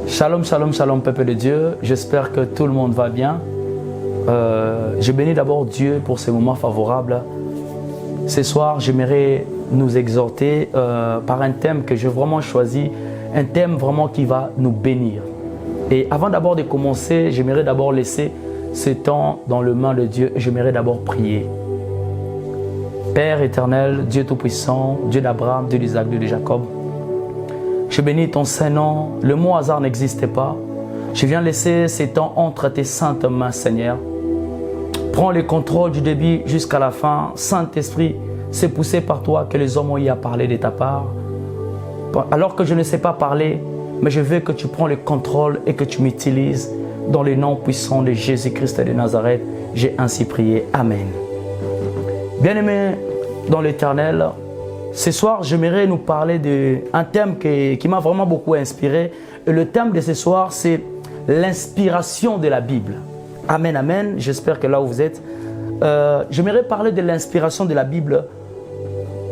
Shalom, shalom, shalom, peuple de Dieu. J'espère que tout le monde va bien. Je bénis d'abord Dieu pour ces moments favorables. Ce soir, j'aimerais nous exhorter par un thème que j'ai vraiment choisi, un thème vraiment qui va nous bénir. Et avant d'abord de commencer, j'aimerais d'abord laisser ce temps dans les mains de Dieu et j'aimerais d'abord prier. Père éternel, Dieu Tout-Puissant, Dieu d'Abraham, Dieu d'Isaac, Dieu de Jacob, je bénis ton Saint-Nom. Le mot hasard n'existe pas. Je viens laisser ces temps entre tes saintes mains, Seigneur. Prends le contrôle du début jusqu'à la fin. Saint-Esprit, c'est poussé par toi que les hommes ont eu à parler de ta part. Alors que je ne sais pas parler, mais je veux que tu prends le contrôle et que tu m'utilises. Dans le nom puissant de Jésus-Christ de Nazareth, j'ai ainsi prié. Amen. Bien-aimés dans l'Éternel, ce soir, j'aimerais nous parler d'un thème qui m'a vraiment beaucoup inspiré. Et le thème de ce soir, c'est l'inspiration de la Bible. Amen, amen. J'espère que là où vous êtes, j'aimerais parler de l'inspiration de la Bible.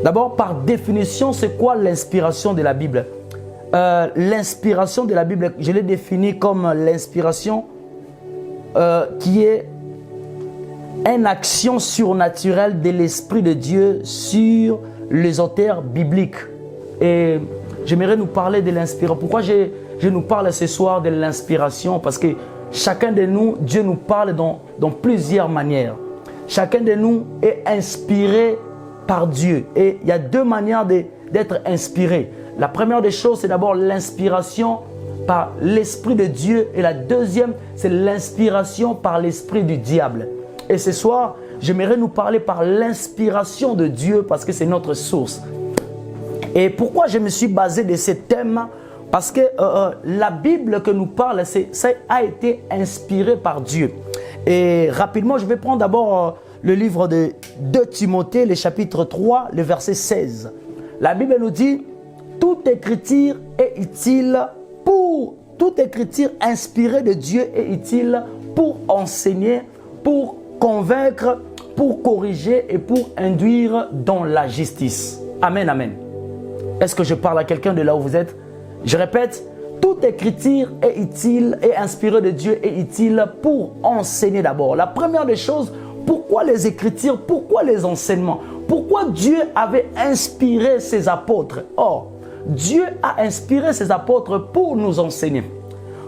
D'abord, par définition, c'est quoi l'inspiration de la Bible? L'inspiration de la Bible, je l'ai définie comme l'inspiration qui est une action surnaturelle de l'Esprit de Dieu sur les auteurs bibliques. Et j'aimerais nous parler de l'inspiration. Pourquoi je nous parle ce soir de l'inspiration? Parce que chacun de nous, Dieu nous parle dans plusieurs manières. Chacun de nous est inspiré par Dieu. Et il y a deux manières d'être inspiré. La première des choses, c'est d'abord l'inspiration par l'Esprit de Dieu. Et la deuxième, c'est l'inspiration par l'Esprit du diable. Et ce soir, j'aimerais nous parler par l'inspiration de Dieu parce que c'est notre source. Et pourquoi je me suis basé de ce thème? Parce que la Bible que nous parle, ça a été inspiré par Dieu. Et rapidement, je vais prendre d'abord le livre de 2 Timothée, le chapitre 3, le verset 16. La Bible nous dit, toute écriture est utile toute écriture inspirée de Dieu est utile pour enseigner, pour convaincre, pour corriger et pour induire dans la justice. Amen, amen. Est-ce que je parle à quelqu'un de là où vous êtes? Je répète, toute écriture est utile et inspirée de Dieu est utile pour enseigner d'abord. La première des choses, pourquoi les écritures, pourquoi les enseignements? Pourquoi Dieu avait inspiré ses apôtres? Or, Dieu a inspiré ses apôtres pour nous enseigner,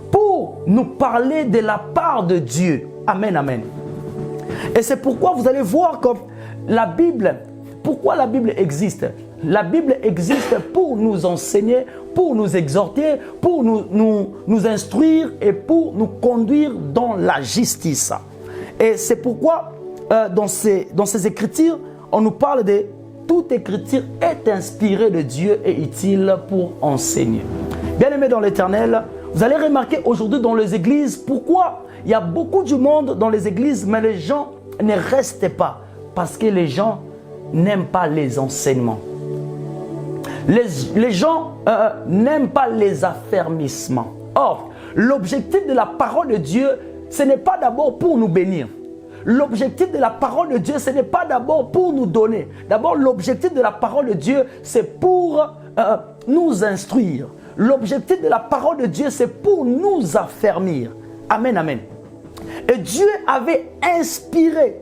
pour nous parler de la part de Dieu. Amen, amen. Et c'est pourquoi vous allez voir que la Bible, pourquoi la Bible existe? La Bible existe pour nous enseigner, pour nous exhorter, pour nous instruire et pour nous conduire dans la justice. Et c'est pourquoi dans ces écritures, on nous parle de toute écriture est inspirée de Dieu et utile pour enseigner. Bien-aimés dans l'Éternel, vous allez remarquer aujourd'hui dans les églises, pourquoi il y a beaucoup de monde dans les églises, mais les gens ne restent pas. Parce que les gens n'aiment pas les enseignements. Les gens n'aiment pas les affermissements. Or, l'objectif de la parole de Dieu, ce n'est pas d'abord pour nous bénir. L'objectif de la parole de Dieu, ce n'est pas d'abord pour nous donner. D'abord, l'objectif de la parole de Dieu, c'est pour nous instruire. L'objectif de la parole de Dieu, c'est pour nous affermir. Amen, amen. Et Dieu avait inspiré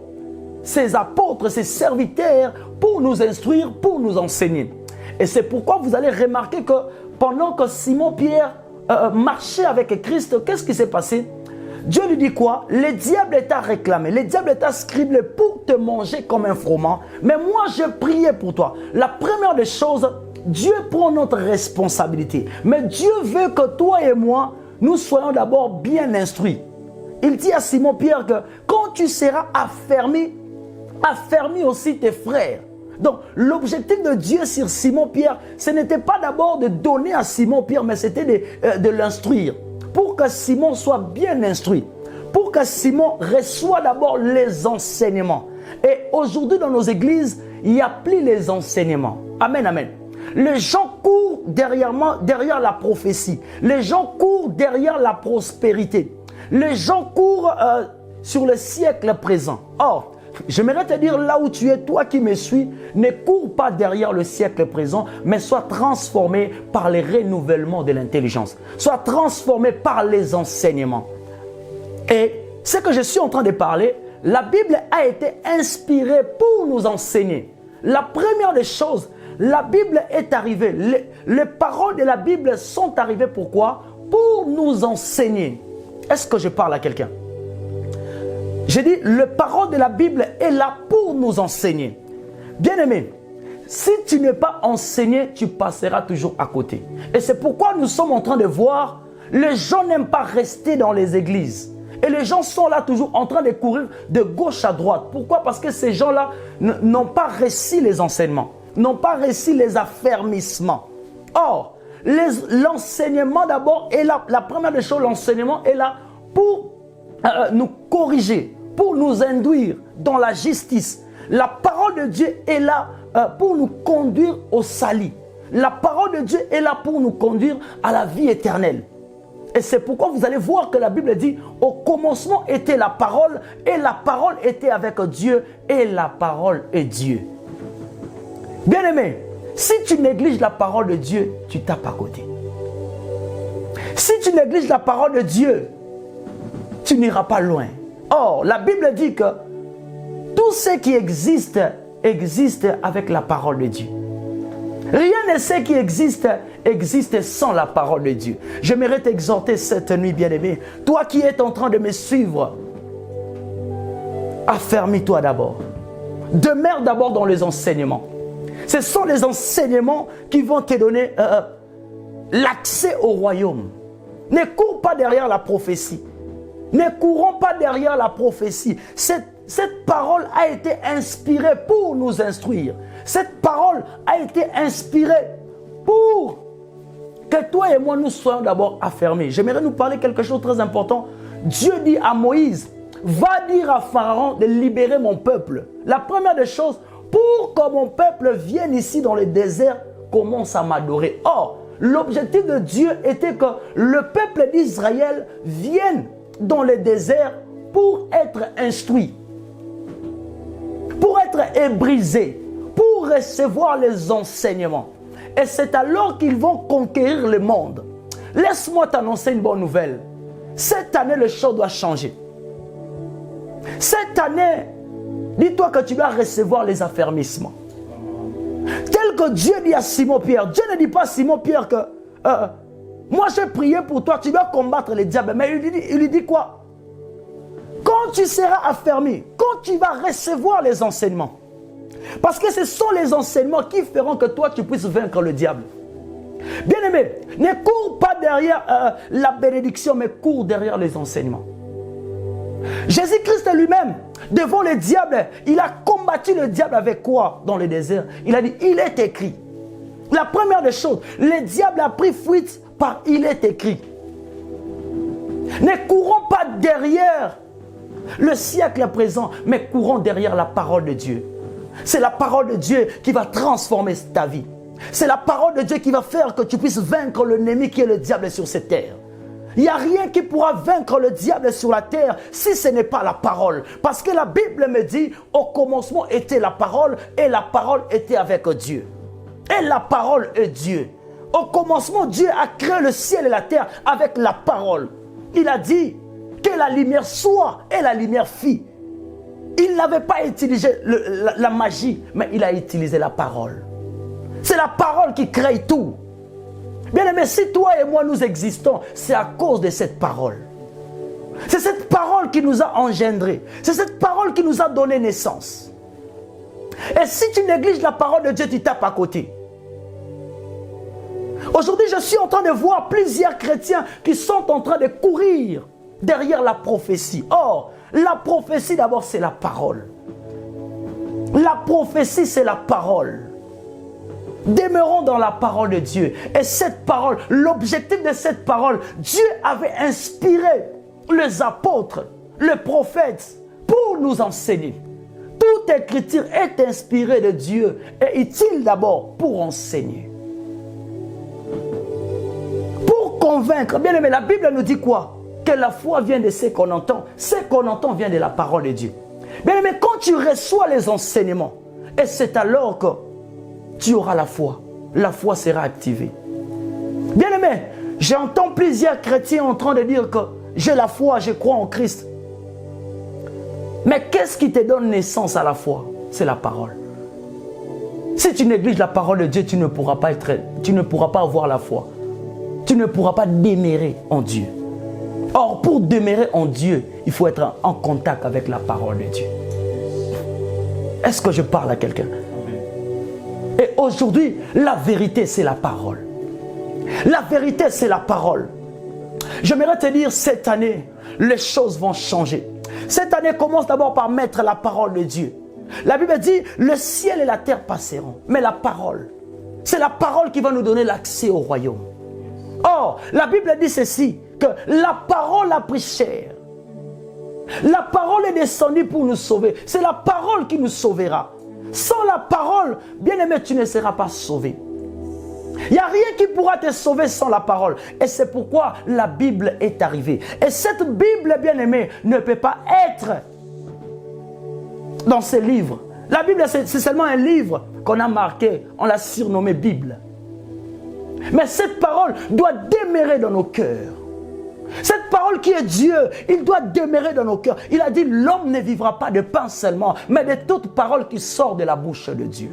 ses apôtres, ses serviteurs pour nous instruire, pour nous enseigner. Et c'est pourquoi vous allez remarquer que pendant que Simon-Pierre marchait avec Christ, qu'est-ce qui s'est passé? Dieu lui dit quoi? Le diable t'a réclamé, le diable t'a scriblé pour te manger comme un froment. Mais moi, je priais pour toi. La première des choses, Dieu prend notre responsabilité. Mais Dieu veut que toi et moi, nous soyons d'abord bien instruits. Il dit à Simon-Pierre que quand tu seras affermi, affermis aussi tes frères. Donc, l'objectif de Dieu sur Simon-Pierre, ce n'était pas d'abord de donner à Simon-Pierre, mais c'était de l'instruire. Pour que Simon soit bien instruit. Pour que Simon reçoive d'abord les enseignements. Et aujourd'hui, dans nos églises, il n'y a plus les enseignements. Amen, amen. Les gens courent derrière la prophétie. Les gens courent derrière la prospérité. Les gens courent sur le siècle présent. Or, J'aimerais te dire là où tu es, toi qui me suis, ne cours pas derrière le siècle présent, mais sois transformé par les renouvellements de l'intelligence. Sois transformé par les enseignements. Et ce que je suis en train de parler, la Bible a été inspirée pour nous enseigner. La première des choses, la Bible est arrivée. Les paroles de la Bible sont arrivées pourquoi? Pour nous enseigner. Est-ce que je parle à quelqu'un? J'ai dit, la parole de la Bible est là pour nous enseigner. Bien-aimé, si tu n'es pas enseigné, tu passeras toujours à côté. Et c'est pourquoi nous sommes en train de voir, les gens n'aiment pas rester dans les églises. Et les gens sont là toujours en train de courir de gauche à droite. Pourquoi? Parce que ces gens-là n'ont pas reçu les enseignements, n'ont pas reçu les affermissements. Or, l'enseignement d'abord est là. La première des choses, l'enseignement est là pour nous corriger, pour nous induire dans la justice. La parole de Dieu est là pour nous conduire au salut. La parole de Dieu est là pour nous conduire à la vie éternelle. Et c'est pourquoi vous allez voir que la Bible dit, au commencement était la parole, et la parole était avec Dieu, et la parole est Dieu. Bien-aimé, si tu négliges la parole de Dieu, tu tapes à côté. Si tu négliges la parole de Dieu, tu n'iras pas loin. Or, la Bible dit que tout ce qui existe, existe avec la parole de Dieu. Rien de ce qui existe, existe sans la parole de Dieu. J'aimerais t'exhorter cette nuit, bien-aimé. Toi qui es en train de me suivre, affermis-toi d'abord. Demeure d'abord dans les enseignements. Ce sont les enseignements qui vont te donner l'accès au royaume. Ne cours pas derrière la prophétie. Ne courons pas derrière la prophétie. Cette parole a été inspirée pour nous instruire. Cette parole a été inspirée pour que toi et moi nous soyons d'abord affermis. J'aimerais nous parler quelque chose de très important. Dieu dit à Moïse, va dire à Pharaon de libérer mon peuple. La première des choses, pour que mon peuple vienne ici dans le désert, commence à m'adorer. Or, l'objectif de Dieu était que le peuple d'Israël vienne dans le désert pour être instruit, pour être ébrisé, pour recevoir les enseignements. Et c'est alors qu'ils vont conquérir le monde. Laisse-moi t'annoncer une bonne nouvelle. Cette année, le show doit changer. Cette année, dis-toi que tu vas recevoir les affermissements. Tel que Dieu dit à Simon-Pierre. Dieu ne dit pas à Simon-Pierre que moi j'ai prié pour toi, tu dois combattre les diables. Mais il lui dit quoi? Quand tu seras affermi, quand tu vas recevoir les enseignements. Parce que ce sont les enseignements qui feront que toi tu puisses vaincre le diable. Bien-aimé, ne cours pas derrière la bénédiction, mais cours derrière les enseignements. Jésus-Christ lui-même, devant le diable, il a combattu le diable avec quoi dans le désert? Il a dit, il est écrit. La première des choses, le diable a pris fuite par il est écrit. Ne courons pas derrière le siècle présent, mais courons derrière la parole de Dieu. C'est la parole de Dieu qui va transformer ta vie. C'est la parole de Dieu qui va faire que tu puisses vaincre l'ennemi qui est le diable sur cette terre. Il n'y a rien qui pourra vaincre le diable sur la terre si ce n'est pas la parole. Parce que la Bible me dit, au commencement était la parole et la parole était avec Dieu. Et la parole est Dieu. Au commencement, Dieu a créé le ciel et la terre avec la parole. Il a dit que la lumière soit et la lumière fit. Il n'avait pas utilisé la magie, mais il a utilisé la parole. C'est la parole qui crée tout. Bien-aimé, si toi et moi nous existons, c'est à cause de cette parole. C'est cette parole qui nous a engendrés. C'est cette parole qui nous a donné naissance. Et si tu négliges la parole de Dieu, tu tapes à côté. Aujourd'hui, je suis en train de voir plusieurs chrétiens qui sont en train de courir derrière la prophétie. Or, la prophétie d'abord, c'est la parole. La prophétie, c'est la parole. Demeurons dans la parole de Dieu. Et cette parole, l'objectif de cette parole, Dieu avait inspiré les apôtres, les prophètes, pour nous enseigner. Toute écriture est inspirée de Dieu et utile d'abord pour enseigner. Pour convaincre. Bien aimé, la Bible nous dit quoi? Que la foi vient de ce qu'on entend. Ce qu'on entend vient de la parole de Dieu. Bien aimé, quand tu reçois les enseignements, et c'est alors que tu auras la foi sera activée. Bien aimé, j'entends plusieurs chrétiens en train de dire que j'ai la foi, je crois en Christ. Mais qu'est-ce qui te donne naissance à la foi? C'est la parole. Si tu négliges la parole de Dieu, tu ne pourras pas avoir la foi. Tu ne pourras pas demeurer en Dieu. Or, pour demeurer en Dieu, il faut être en contact avec la parole de Dieu. Est-ce que je parle à quelqu'un? Et aujourd'hui, la vérité, c'est la parole. La vérité, c'est la parole. J'aimerais te dire, cette année, les choses vont changer. Cette année commence d'abord par mettre la parole de Dieu. La Bible dit, le ciel et la terre passeront, mais la parole, c'est la parole qui va nous donner l'accès au royaume. Or, la Bible dit ceci, que la parole a pris chair. La parole est descendue pour nous sauver. C'est la parole qui nous sauvera. Sans la parole, bien-aimé, tu ne seras pas sauvé. Il n'y a rien qui pourra te sauver sans la parole. Et c'est pourquoi la Bible est arrivée. Et cette Bible, bien-aimé, ne peut pas être dans ces livres. La Bible, c'est seulement un livre qu'on a marqué, on l'a surnommé Bible. Mais cette parole doit demeurer dans nos cœurs. Cette parole qui est Dieu, il doit demeurer dans nos cœurs. Il a dit, l'homme ne vivra pas de pain seulement, mais de toute parole qui sort de la bouche de Dieu.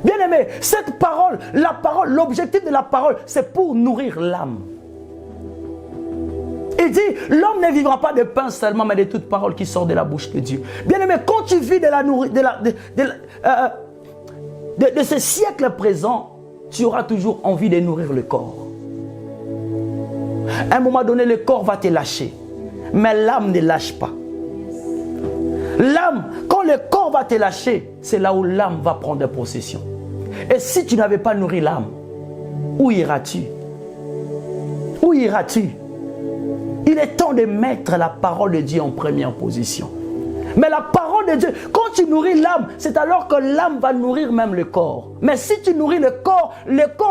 Bien aimé, cette parole, l'objectif de la parole, c'est pour nourrir l'âme. Il dit, l'homme ne vivra pas de pain seulement, mais de toute parole qui sort de la bouche de Dieu. Bien aimé, quand tu vis de ce siècle présent, tu auras toujours envie de nourrir le corps. À un moment donné, le corps va te lâcher. Mais l'âme ne lâche pas. L'âme, quand le corps va te lâcher, c'est là où l'âme va prendre possession. Et si tu n'avais pas nourri l'âme, où iras-tu? Où iras-tu? Il est temps de mettre la parole de Dieu en première position. Mais la parole de Dieu, quand tu nourris l'âme, c'est alors que l'âme va nourrir même le corps. Mais si tu nourris le corps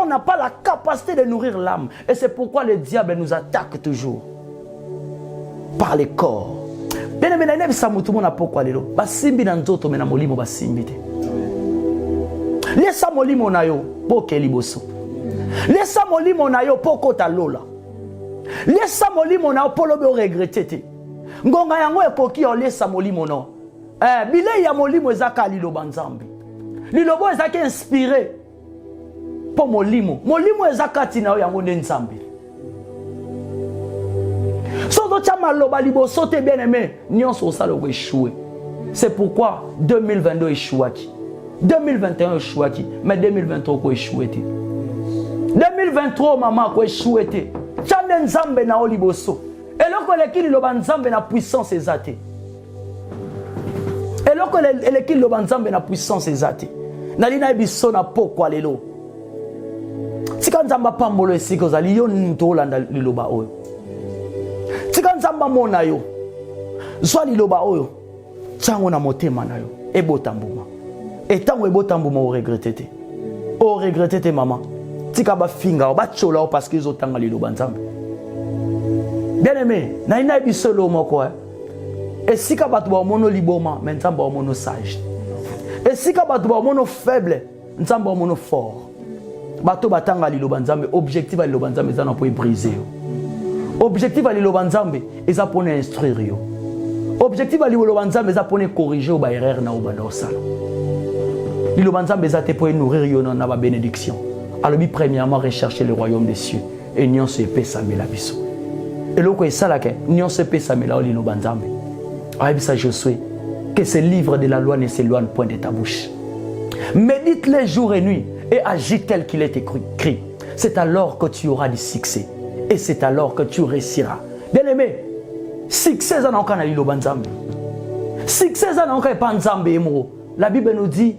n'a pas la capacité de nourrir l'âme. Et c'est pourquoi le diable nous attaque toujours. Par le corps. Bien aimé, laisse molimo na yo poke liboso. Laisse molimo na yo poko talola. Laisse molimo na yo polobe regretter. Ngonga yango ekoki olesa molimo no. Bile ya molimo ezaka liloba nzambe. Lilobo ezaka inspiré po molimo. Molimo ezaka tina yango nde nzambe. Soto chama loba liboso te bien aimé, nyonso osalo ko échouer. C'est pourquoi 2022 échouaki. 2021 échouaki, mais 2023 ko échoué te. 2023 maman ko échoué te. Chande nzambe na oliboso. Et lorsque l'équipe de Nzambe na puissance ezate. Et lorsque l'équipe de Nzambe na puissance ezate. Nalina biso na poko lelo. Tika nzamba pambolo esiko zali yo ntolanda liloba oyo. Tika nzamba mona yo. Zwa liloba oyo. Tiango na motema na yo. Ebotambuma. Et tango ebotambuma o regretter. O regretter maman. Tika ba finga o ba chola parce qu'ils ont tanga liloba Nzambe. Bien aimé, naina bisolo moko. Et si ka batu ba mono liboma, mais Nzambe ba mono sage. Et si ka batu ba mono faible, Nzambe ba mono fort. Bato batanga liloba Nzambe, objectif à liloba Nzambe za na po briser. Objectif à liloba Nzambe eza pour instruire yo. Objectif à liloba Nzambe eza pour corriger ba erreur na ba sala. Liloba Nzambe eza te pour nourrir yo na ba bénédiction. Alors premièrement rechercher le royaume des cieux et nyon se pesa la biso. Et loko esalaka nyon se pesa mela liloba Nzambe. Aïbisa Josué que ce livre de la loi ne s'éloigne point de ta bouche. Médite-les jour et nuit et agis tel qu'il est écrit. C'est alors que tu auras du succès. Et c'est alors que tu réussiras. Bien aimé, succès en encore na liloba Nzambe. Succès en encore pas Nzambe emo. La Bible nous dit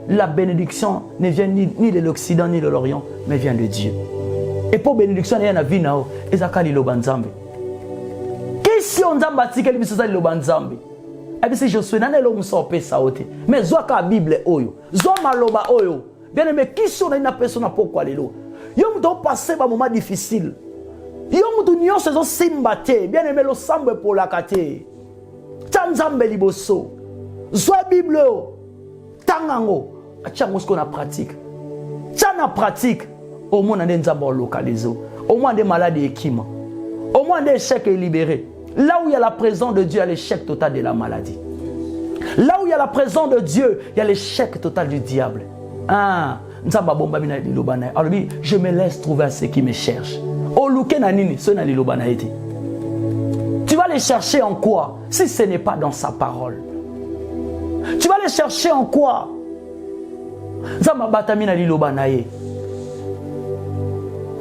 la bénédiction ne vient ni de l'Occident ni de l'Orient, mais vient de Dieu. Et pour bénédiction, il y a une vie nao, et ça kali liloba Nzambe. Qu'est-ce qu'on Nzambe atika libiso za liloba Nzambe? Et bien c'est Josué nane lo muso pesa ote. Mais zoa ka Bible oyo, zoa maloba oyo. Bien aimé, qui sont une personne pourquoi lelo? Yo muto passer ba moment difficile. Yo muto nyon saison simbate, bien aimé lo sambe pour la kate. Ta Nzambe liboso. Zwa Bible. Tangango. Tiens, ce qu'on a pratique. Tiens, on a pratique. Au moins, on a des Nzambe localisés. Au moins, des malades et équipements. Au moins, des échecs est libéré. Là où il y a la présence de Dieu, il y a l'échec total de la maladie. Là où il y a la présence de Dieu, il y a l'échec total du diable. Ah, je me laisse trouver à ceux qui me cherchent. Tu vas les chercher en quoi si ce n'est pas dans sa parole? Tu vas les chercher en quoi?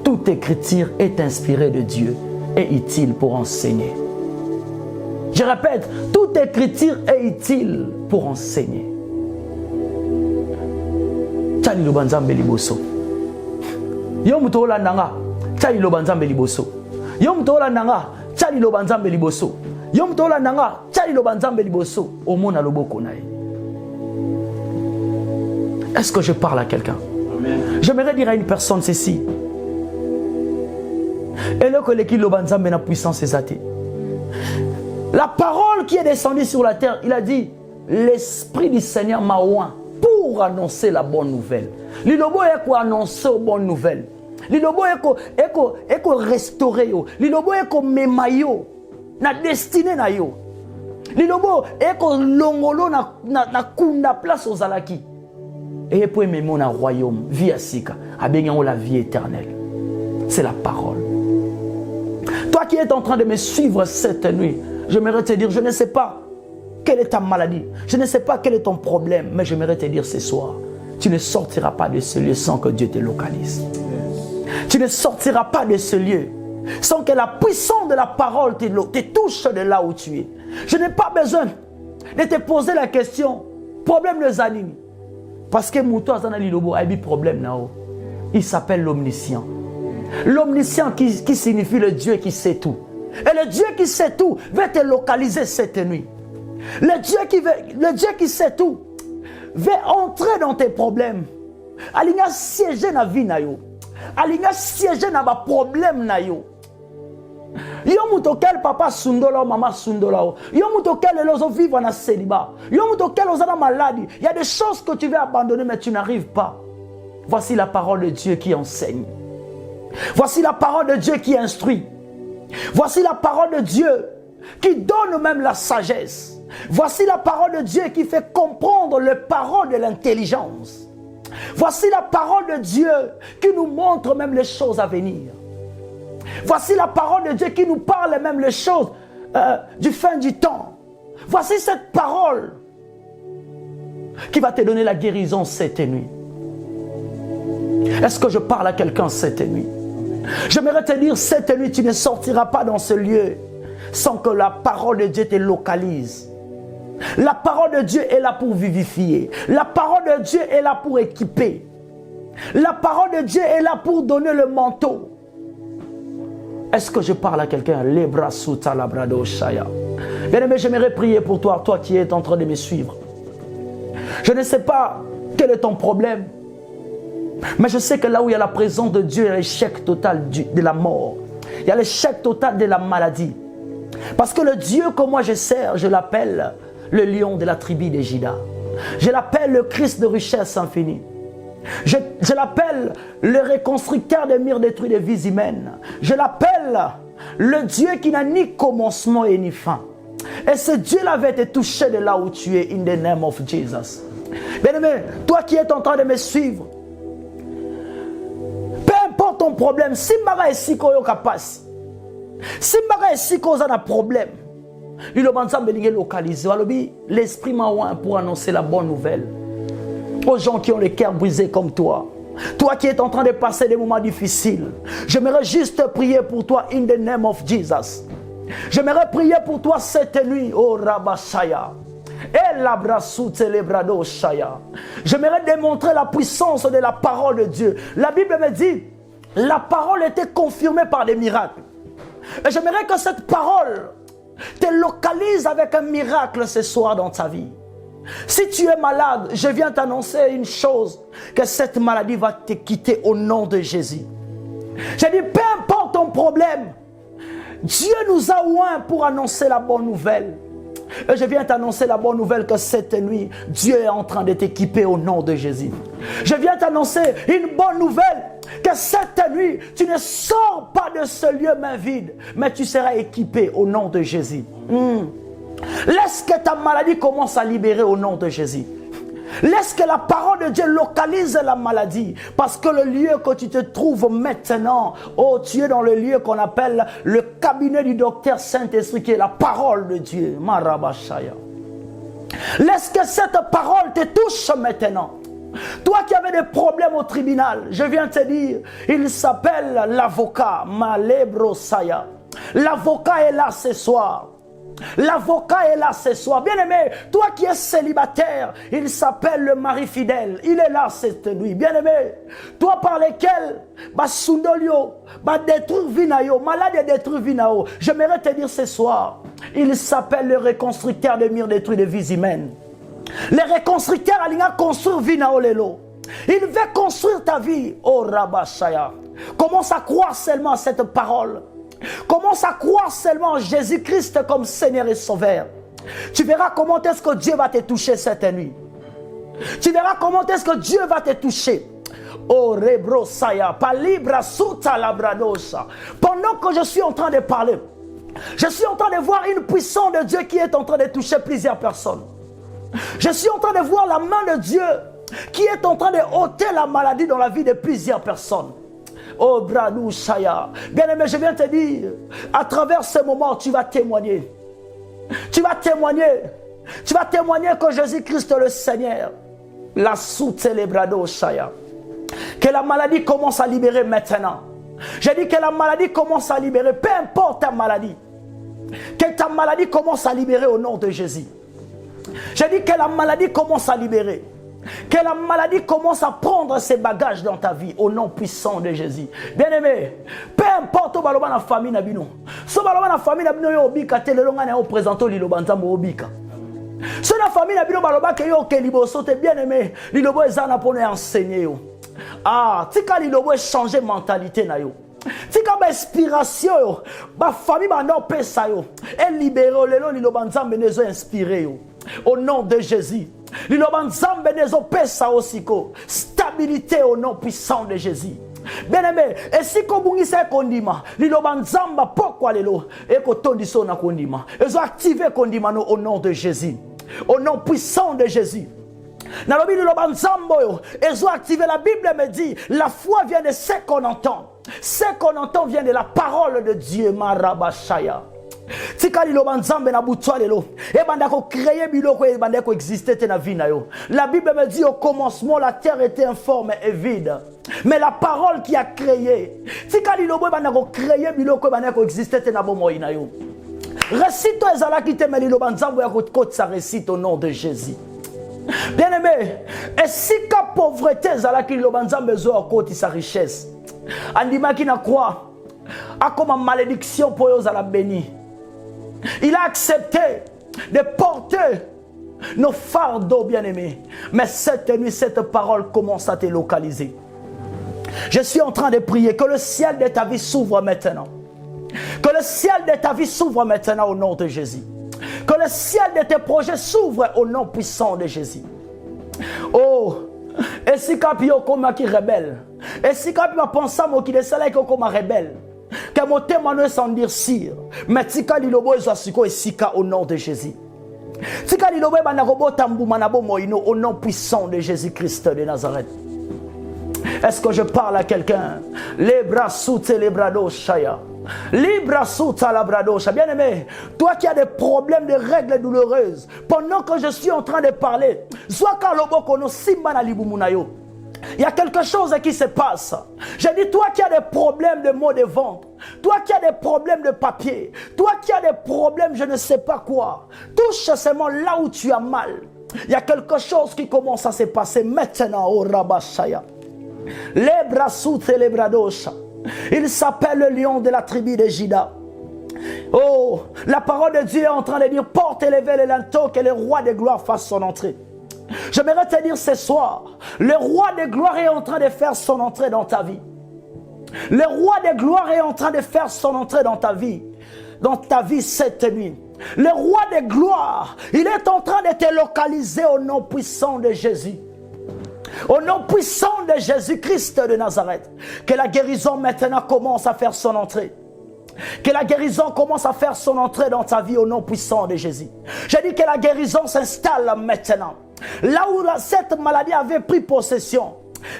Toute écriture est inspirée de Dieu et utile pour enseigner. Je répète, toute écriture est utile pour enseigner. Tchali lo banzambe liboso. Yo muto la nanga, tchali lo banzambe liboso. Yo muto la nanga, tchali lo banzambe liboso. Yo muto la nanga, tchali lo banzambe liboso. Omona loboko nae. Est-ce que je parle à quelqu'un? J'aimerais dire à une personne ceci. Et le collègue lo banzambe na puissance ezate. La parole qui est descendue sur la terre, il a dit, l'Esprit du Seigneur m'a oint pour annoncer la bonne nouvelle. Lilobo eko annoncer la bonne nouvelle. Lilobo eko restaurer yo. Lilobo eko memayo na destinée na yo. Lilobo eko longolo na kunda place aux alaki. Et pour aimer mon royaume, vie asika, abenyango la vie éternelle. C'est la parole. Toi qui es en train de me suivre cette nuit, j'aimerais te dire, je ne sais pas quelle est ta maladie, je ne sais pas quel est ton problème, mais j'aimerais te dire ce soir, tu ne sortiras pas de ce lieu sans que Dieu te localise. Tu ne sortiras pas de ce lieu sans que la puissance de la parole te touche de là où tu es. Je n'ai pas besoin de te poser la question, problème de Zanini. Parce que Mouto Azanali Lobo a un problème là-haut. Il s'appelle l'omniscient. L'omniscient qui signifie le Dieu qui sait tout. Et le Dieu qui sait tout va te localiser cette nuit. Le Dieu qui sait tout va entrer dans tes problèmes. Alinga siéger na vie na yo. Alinga siéger na ba problème na yo. Yo mutokel papa sundola maman sundola. Yo mutokel les vivre na célibat. Yo mutokel ozana maladie. Il y a des choses que tu veux abandonner mais tu n'arrives pas. Voici la parole de Dieu qui enseigne. Voici la parole de Dieu qui instruit. Voici la parole de Dieu qui donne même la sagesse. Voici la parole de Dieu qui fait comprendre les paroles de l'intelligence. Voici la parole de Dieu qui nous montre même les choses à venir. Voici la parole de Dieu qui nous parle même les choses du fin du temps. Voici cette parole qui va te donner la guérison cette nuit. Est-ce que je parle à quelqu'un cette nuit? J'aimerais te dire, cette nuit, tu ne sortiras pas dans ce lieu sans que la parole de Dieu te localise. La parole de Dieu est là pour vivifier. La parole de Dieu est là pour équiper. La parole de Dieu est là pour donner le manteau. Est-ce que je parle à quelqu'un? Bien-aimé, j'aimerais prier pour toi, toi qui es en train de me suivre. Je ne sais pas quel est ton problème. Mais je sais que là où il y a la présence de Dieu, il y a l'échec total de la mort. Il y a l'échec total de la maladie. Parce que le Dieu que moi je sers, je l'appelle le lion de la tribu de Juda. Je l'appelle le Christ de richesse infinie. Je l'appelle le reconstructeur des murs détruits des vies humaines. Je l'appelle le Dieu qui n'a ni commencement et ni fin. Et ce Dieu-là va te toucher de là où tu es, in the name of Jesus. Bien-aimé, toi qui es en train de me suivre, ton problème, si mara esi ko yo kapasi, si mara esi ko za na problème, il obanzambe linge localisé, walobi l'esprit m'a oint pour annoncer la bonne nouvelle aux gens qui ont le cœur brisé comme toi. Toi qui es en train de passer des moments difficiles, j'aimerais juste prier pour toi in the name of Jesus. J'aimerais prier pour toi cette nuit, oh Rabashaya. J'aimerais démontrer la puissance de la parole de Dieu. La Bible me dit, la parole était confirmée par des miracles. Et j'aimerais que cette parole te localise avec un miracle ce soir dans ta vie. Si tu es malade, je viens t'annoncer une chose, que cette maladie va te quitter au nom de Jésus. J'ai dit, peu importe ton problème, Dieu nous a oint pour annoncer la bonne nouvelle. Et je viens t'annoncer la bonne nouvelle que cette nuit, Dieu est en train de t'équiper au nom de Jésus. Je viens t'annoncer une bonne nouvelle, que cette nuit, tu ne sors pas de ce lieu main vide, mais tu seras équipé au nom de Jésus. Laisse que ta maladie commence à libérer au nom de Jésus. Laisse que la parole de Dieu localise la maladie. Parce que le lieu que tu te trouves maintenant, oh, tu es dans le lieu qu'on appelle le cabinet du docteur Saint-Esprit, qui est la parole de Dieu. Marabashaya. Laisse que cette parole te touche maintenant. Toi qui avais des problèmes au tribunal, je viens te dire, il s'appelle l'avocat Malebrosaya. L'avocat est là ce soir. L'avocat est là ce soir. Bien-aimé, toi qui es célibataire, il s'appelle le mari fidèle. Il est là cette nuit. Bien-aimé, toi par lequel Basundolio, détruire Vinayo, malade et détruire Vinao. J'aimerais te dire ce soir, il s'appelle le reconstructeur de murs détruits de vies humaines. Le reconstructeur a construit Vinao Lelo. Il veut construire ta vie. Oh Rabashaya. Commence à croire seulement à cette parole. Commence à croire seulement en Jésus-Christ comme Seigneur et Sauveur. Tu verras comment est-ce que Dieu va te toucher cette nuit. Tu verras comment est-ce que Dieu va te toucher. Oh Rebrosaya, Palibra Suta Labradosa. Pendant que je suis en train de parler, je suis en train de voir une puissance de Dieu qui est en train de toucher plusieurs personnes. Je suis en train de voir la main de Dieu qui est en train de ôter la maladie dans la vie de plusieurs personnes. Oh Bradou Shaya. Bien-aimé, je viens te dire, à travers ce moment, tu vas témoigner. Tu vas témoigner. Tu vas témoigner que Jésus-Christ le Seigneur. La soute les Bradou Shaya. Que la maladie commence à libérer maintenant. J'ai dit que la maladie commence à libérer. Peu importe ta maladie. Que ta maladie commence à libérer au nom de Jésus. J'ai dit que la maladie commence à libérer. Que la maladie commence à prendre ses bagages dans ta vie au nom puissant de Jésus. Bien-aimé, peu importe où la famille nabino. Si la famille nabino yo obika te le longa na présenter liloba nzambo obika. Si la famille nabino baloba ke yo ke liboso te bien-aimé, lilobo ezana pour nous enseigner yo. Ah, tika lilobo changer mentalité na yo. Tika ba inspiration yo, ba famille ba no pesa yo. Et libérer lelo liloba nzambe nezo inspirer yo. Au nom de Jésus. Stabilité au nom puissant de Jésus. Bien-aimé, et si kobungisa kondima, lilobanzamba pourquoi lelo et kotondiso na kondima. Ils ont activé kondima au nom de Jésus. Au nom puissant de Jésus. Nalobi lilobanzambo yo, ils ont activé. La Bible me dit, la foi vient de ce qu'on entend. Ce qu'on entend vient de la parole de Dieu. Marabashaya. Tika liloba nzambe na butwa lelo e banda ko créer biloko e banda ko exister te na vie na yo. La Bible me dit au commencement la terre était informe et vide, mais la parole qui a créé tika liloba banda ko créer biloko e banda ko exister te na bomoi na yo. Récite ezala ki te liloba nzambe ya ko sa récite au nom de Jésus. Bien-aimé, et si ka pauvreté ezala ki liloba nzambe zo akoti sa richesse. Andima ki na croix a comme malédiction pour yo za la béni. Il a accepté de porter nos fardeaux, bien-aimés. Mais cette nuit, cette parole commence à te localiser. Je suis en train de prier que le ciel de ta vie s'ouvre maintenant. Que le ciel de ta vie s'ouvre maintenant au nom de Jésus. Que le ciel de tes projets s'ouvre au nom puissant de Jésus. Oh, et si capio comme qui rebelle. Et si capio pense à moi qui est comme rebelle. Que mon témoignage sans dire sire. Mais tika lilobo ezasiko esika au nom de Jésus. Tika lilobo banarobo tambu manabo moino au nom puissant de Jésus-Christ de Nazareth. Est-ce que je parle à quelqu'un? Les bras sous les bras d'Oshaya. Les bras sous la bras d'Oshaya. Bien-aimé, toi qui as des problèmes de règles douloureuses, pendant que je suis en train de parler, soit kalobo kono simba na libumunayo. Il y a quelque chose qui se passe. J'ai dit, toi qui as des problèmes de maux de ventre, toi qui as des problèmes de papier, toi qui as des problèmes je ne sais pas quoi, touche seulement là où tu as mal. Il y a quelque chose qui commence à se passer maintenant au Rabashaya. Les bras sous les bras d'Osha. Il s'appelle le lion de la tribu de Juda. Oh, la parole de Dieu est en train de dire, porte élevé le linteau que le roi de gloire fasse son entrée. J'aimerais te dire ce soir, le roi de gloire est en train de faire son entrée dans ta vie. Le roi de gloire est en train de faire son entrée dans ta vie. dans ta vie cette nuit. Le roi de gloire, il est en train de te localiser au nom puissant de Jésus. Au nom puissant de Jésus-Christ de Nazareth. Que la guérison maintenant commence à faire son entrée. Que la guérison commence à faire son entrée dans ta vie au nom puissant de Jésus. Je dis que la guérison s'installe maintenant. Là où cette maladie avait pris possession.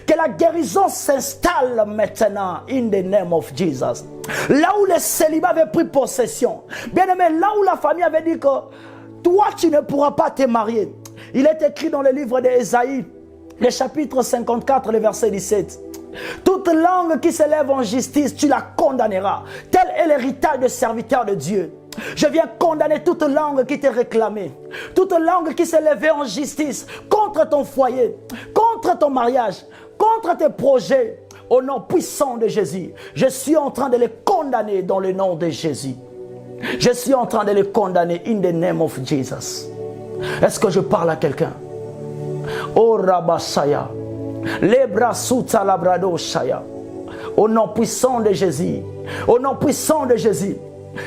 Que la guérison s'installe maintenant in the name of Jesus. Là où le célibat avait pris possession. Bien aimé, là où la famille avait dit que toi tu ne pourras pas te marier. Il est écrit dans le livre d'Ésaïe, le chapitre 54, le verset 17. Toute langue qui s'élève en justice, tu la condamneras. Tel est l'héritage des serviteurs de Dieu. Je viens condamner toute langue qui t'est réclamée. Toute langue qui s'est levée en justice contre ton foyer, contre ton mariage, contre tes projets. Au nom puissant de Jésus, je suis en train de les condamner dans le nom de Jésus. Je suis en train de les condamner in the name of Jesus. Est-ce que je parle à quelqu'un? Oh Rabashaya. Lebrasuta labrado shaya. Au nom puissant de Jésus. Au nom puissant de Jésus.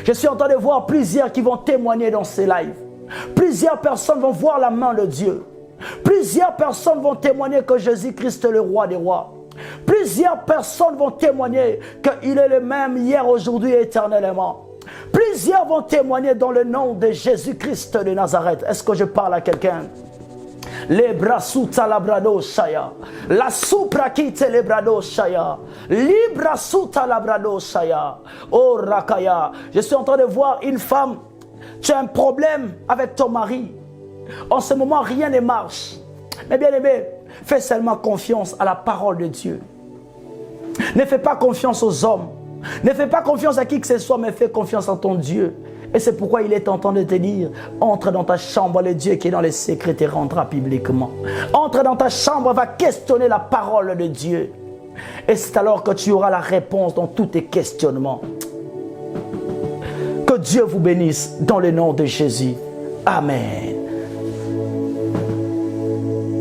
Je suis en train de voir plusieurs qui vont témoigner dans ces lives. Plusieurs personnes vont voir la main de Dieu. Plusieurs personnes vont témoigner que Jésus-Christ est le roi des rois. Plusieurs personnes vont témoigner qu'il est le même hier, aujourd'hui et éternellement. Plusieurs vont témoigner dans le nom de Jésus-Christ de Nazareth. Est-ce que je parle à quelqu'un? Les brasuta labrado shaya, la suprakite lebrado shaya, librasuta labrado shaya, oh rakaya. Je suis en train de voir une femme, tu as un problème avec ton mari. En ce moment, rien ne marche. Mais bien aimé, fais seulement confiance à la parole de Dieu. Ne fais pas confiance aux hommes. Ne fais pas confiance à qui que ce soit, mais fais confiance en ton Dieu. Et c'est pourquoi il est en train de te dire, entre dans ta chambre, le Dieu qui est dans les secrets te rendra publiquement. Entre dans ta chambre, va questionner la parole de Dieu. Et c'est alors que tu auras la réponse dans tous tes questionnements. Que Dieu vous bénisse dans le nom de Jésus. Amen.